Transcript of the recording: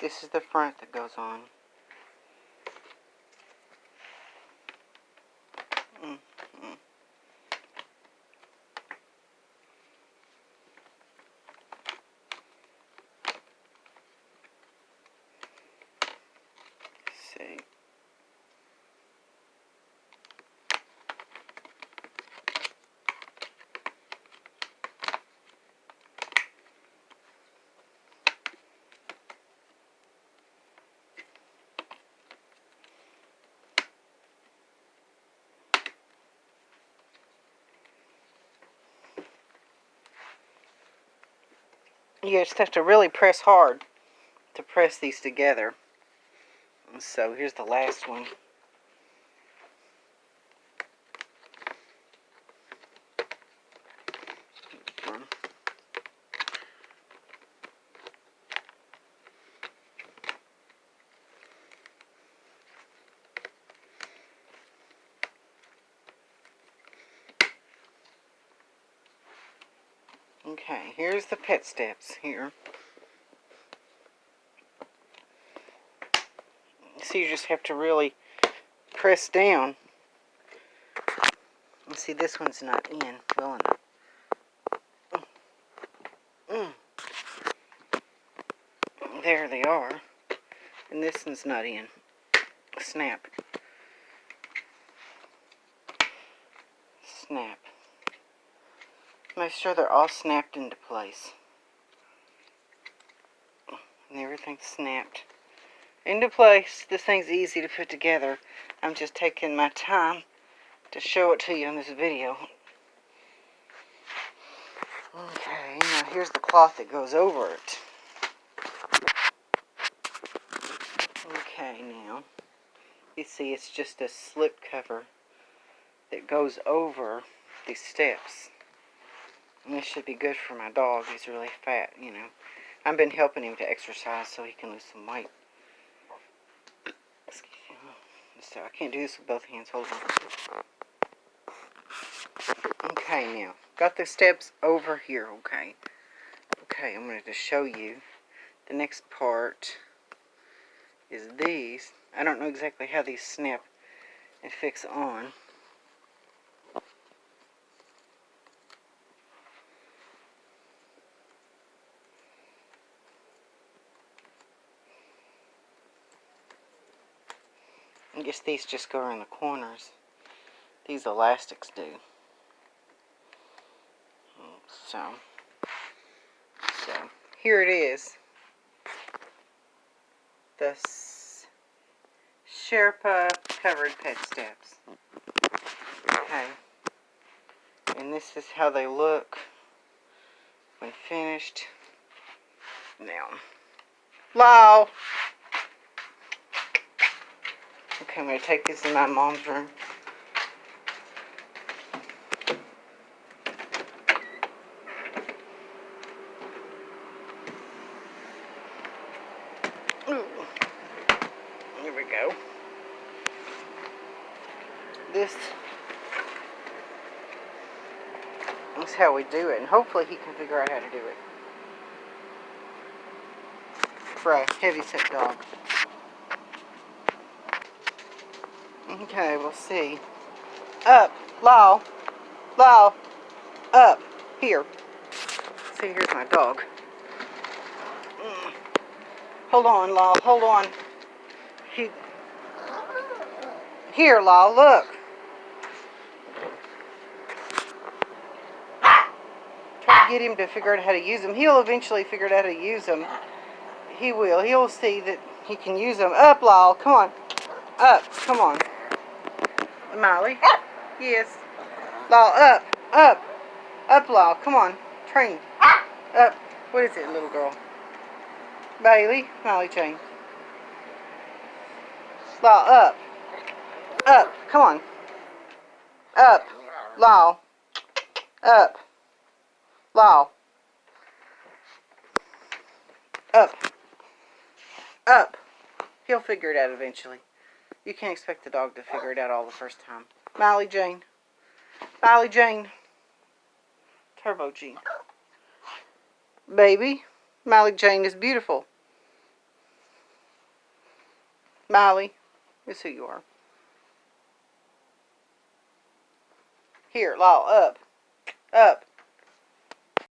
This is the front that goes on. See. You just have to really press hard to press these together. So here's the last one. Okay, here's the pet steps here. So you just have to really press down. You see, this one's not in well enough. There they are. And this one's not in. Snap. Snap. Make sure they're all snapped into place. And everything's snapped into place. This thing's easy to put together. I'm just taking my time to show it to you in this video. Okay, now here's the cloth that goes over it. Okay, now you see it's just a slip cover that goes over these steps. And this should be good for my dog. He's really fat, you know. I've been helping him to exercise so he can lose some weight. So I can't do this with both hands. Hold on. Okay, now. Got the steps over here, okay. Okay, I'm going to show you. The next part is these. I don't know exactly how these snap and fix on. I guess these just go around the corners. These elastics do. So here it is. The Sherpa covered pet steps. Okay. And this is how they look when finished. Now, Lyle. Okay, I'm going to take this in my mom's room. Ooh. Here we go. This is how we do it, and hopefully he can figure out how to do it. For a heavy-set dog. Okay, we'll see. Up, Lyle, Lyle, up, here. See, here's my dog. Hold on, Lyle, hold on. Here, Lyle, look. Try to get him to figure out how to use them. He'll eventually figure out how to use them. He will. He'll see that he can use them. Up, Lyle, come on. Up, come on. Molly? Yes. Lyle, up, up. Up, Lyle, come on. Train. Up. What is it, little girl? Bailey? Molly Jane. Lyle, up. Up. Come on. Up. Lyle. Up. Lyle. Up. Up. He'll figure it out eventually. You can't expect the dog to figure it out all the first time. Molly Jane. Molly Jane. Turbo G. Baby. Molly Jane is beautiful. Miley is who you are. Here, Lyle, up. Up.